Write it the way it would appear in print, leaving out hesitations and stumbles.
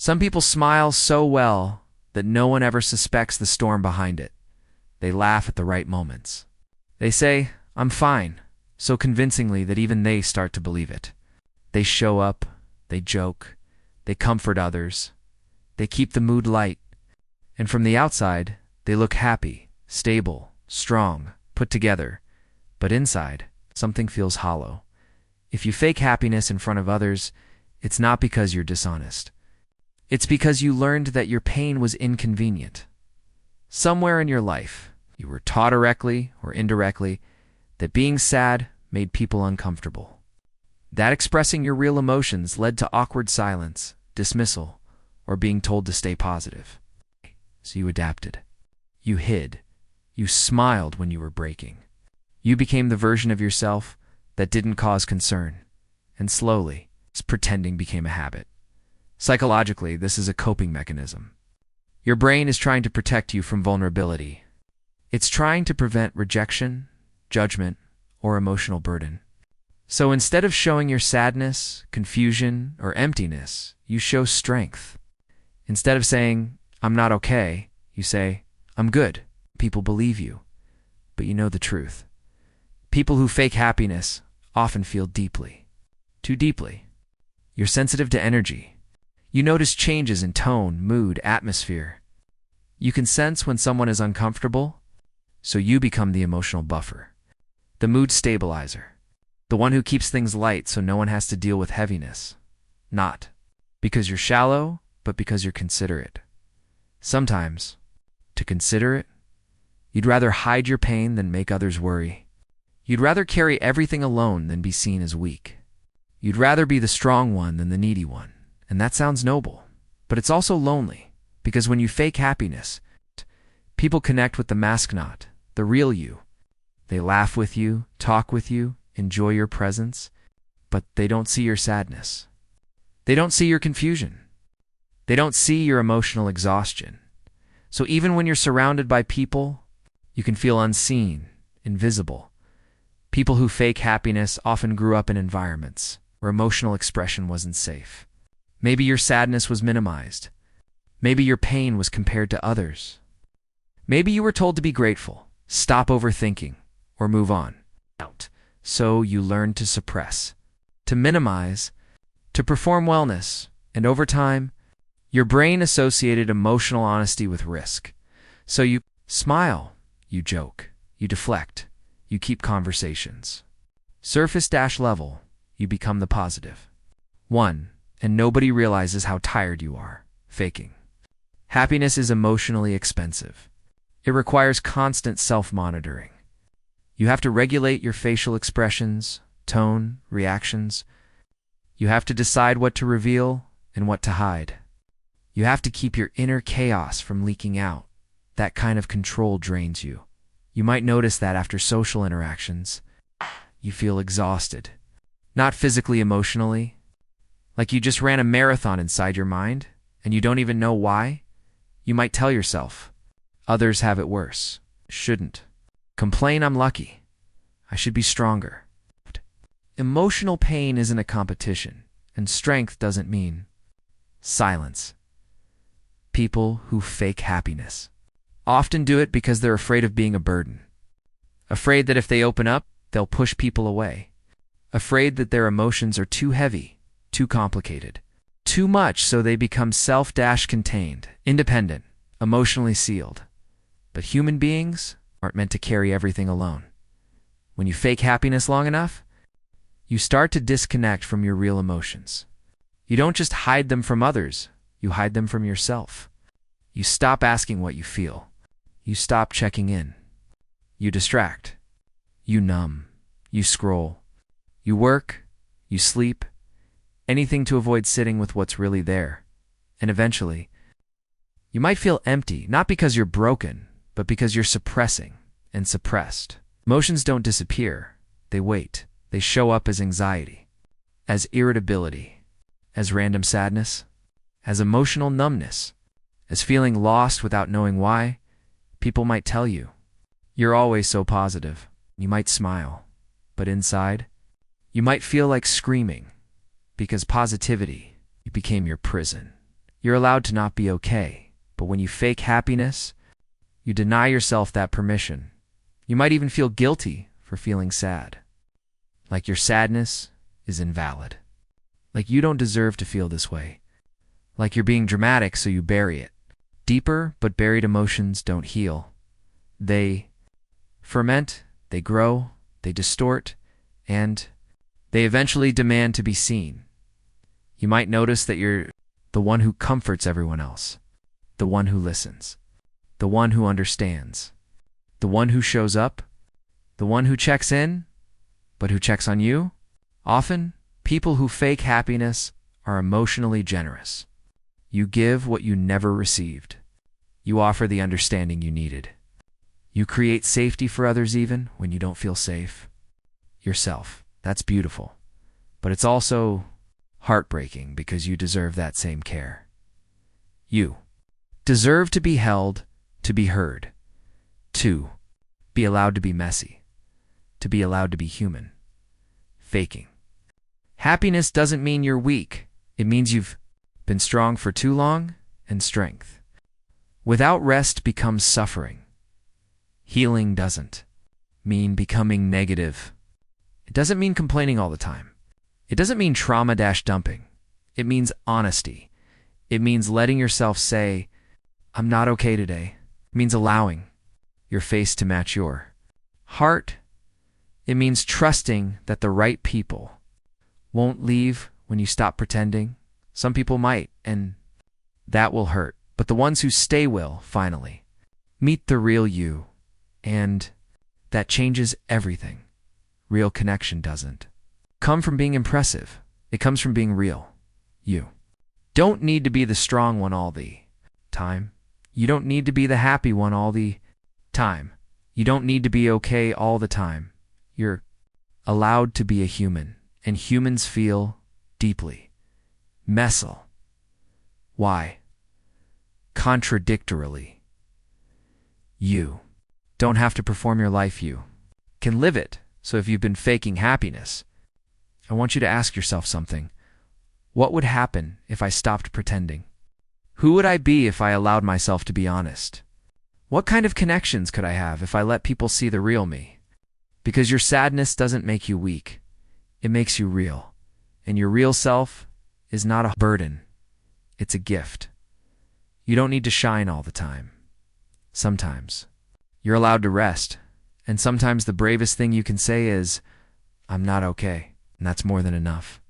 Some people smile so well that no one ever suspects the storm behind it. They laugh at the right moments. They say, "I'm fine," so convincingly that even they start to believe it. They show up, they joke, they comfort others, they keep the mood light, and from the outside, they look happy, stable, strong, put together. But inside, something feels hollow. If you fake happiness in front of others, it's not because you're dishonest. It's because you learned that your pain was inconvenient. Somewhere in your life, you were taught directly or indirectly that being sad made people uncomfortable. That expressing your real emotions led to awkward silence, dismissal, or being told to stay positive. So you adapted. You hid. You smiled when you were breaking. You became the version of yourself that didn't cause concern. And slowly, pretending became a habit. Psychologically, this is a coping mechanism. Your brain is trying to protect you from vulnerability. It's trying to prevent rejection, judgment, or emotional burden. So instead of showing your sadness, confusion, or emptiness, you show strength. Instead of saying, "I'm not okay," you say, "I'm good." People believe you, but you know the truth. People who fake happiness often feel deeply, too deeply. You're sensitive to energy. You notice changes in tone, mood, atmosphere. You can sense when someone is uncomfortable, so you become the emotional buffer, the mood stabilizer, the one who keeps things light so no one has to deal with heaviness. Not because you're shallow, but because you're considerate. Sometimes, to consider it, you'd rather hide your pain than make others worry. You'd rather carry everything alone than be seen as weak. You'd rather be the strong one than the needy one. And that sounds noble, but it's also lonely, because when you fake happiness, people connect with the mask not, the real you. They laugh with you, talk with you, enjoy your presence, but they don't see your sadness. They don't see your confusion. They don't see your emotional exhaustion. So even when you're surrounded by people, you can feel unseen, invisible. People who fake happiness often grew up in environments where emotional expression wasn't safe. Maybe your sadness was minimized. Maybe your pain was compared to others. Maybe you were told to be grateful, stop overthinking, or move on. So you learned to suppress, to minimize, to perform wellness, and over time, your brain associated emotional honesty with risk. So you smile, you joke, you deflect, you keep conversations. Surface-level, you become the positive. 1. And nobody realizes how tired you are, faking. Happiness is emotionally expensive. It requires constant self-monitoring. You have to regulate your facial expressions, tone, reactions. You have to decide what to reveal and what to hide. You have to keep your inner chaos from leaking out. That kind of control drains you. You might notice that after social interactions, you feel exhausted. Not physically, emotionally. Like you just ran a marathon inside your mind, and you don't even know why. You might tell yourself, "Others have it worse. Shouldn't. Complain I'm lucky. I should be stronger." Emotional pain isn't a competition, and strength doesn't mean silence. People who fake happiness often do it because they're afraid of being a burden. Afraid that if they open up, they'll push people away. Afraid that their emotions are too heavy, too complicated, too much, so they become self-contained, independent, emotionally sealed. But human beings aren't meant to carry everything alone. When you fake happiness long enough, you start to disconnect from your real emotions. You don't just hide them from others, you hide them from yourself. You stop asking what you feel. You stop checking in. You distract. You numb. You scroll. You work. You sleep. Anything to avoid sitting with what's really there. And eventually, you might feel empty, not because you're broken, but because you're suppressing and suppressed. Emotions don't disappear. They wait. They show up as anxiety, as irritability, as random sadness, as emotional numbness, as feeling lost without knowing why. People might tell you, "You're always so positive." You might smile, but inside, you might feel like screaming, because positivity became your prison. You're allowed to not be okay. But when you fake happiness, you deny yourself that permission. You might even feel guilty for feeling sad. Like your sadness is invalid. Like you don't deserve to feel this way. Like you're being dramatic, so you bury it. Deeper but buried emotions don't heal. They ferment, they grow, they distort, and they eventually demand to be seen. You might notice that you're the one who comforts everyone else, the one who listens, the one who understands, the one who shows up, the one who checks in, but who checks on you. Often, people who fake happiness are emotionally generous. You give what you never received. You offer the understanding you needed. You create safety for others even when you don't feel safe. Yourself. That's beautiful. But it's also heartbreaking because you deserve that same care. You deserve to be held, to be heard, to be allowed to be messy, to be allowed to be human. Faking happiness doesn't mean you're weak. It means you've been strong for too long, and strength without rest becomes suffering. Healing doesn't mean becoming negative. It doesn't mean complaining all the time. It doesn't mean trauma-dumping. It means honesty. It means letting yourself say, I'm not okay today. It means allowing your face to match your heart. It means trusting that the right people won't leave when you stop pretending. Some people might, and that will hurt. But the ones who stay will, finally, meet the real you. And that changes everything. Real connection doesn't come from being impressive. It comes from being real. You don't need to be the strong one all the time. You don't need to be the happy one all the time. You don't need to be okay all the time. You're allowed to be a human, and humans feel deeply. Messy. Why? Contradictorily. You don't have to perform your life. You can live it. So if you've been faking happiness, I want you to ask yourself something. What would happen if I stopped pretending? Who would I be if I allowed myself to be honest? What kind of connections could I have if I let people see the real me? Because your sadness doesn't make you weak. It makes you real. And your real self is not a burden. It's a gift. You don't need to shine all the time. Sometimes you're allowed to rest. And sometimes the bravest thing you can say is, I'm not okay. And that's more than enough.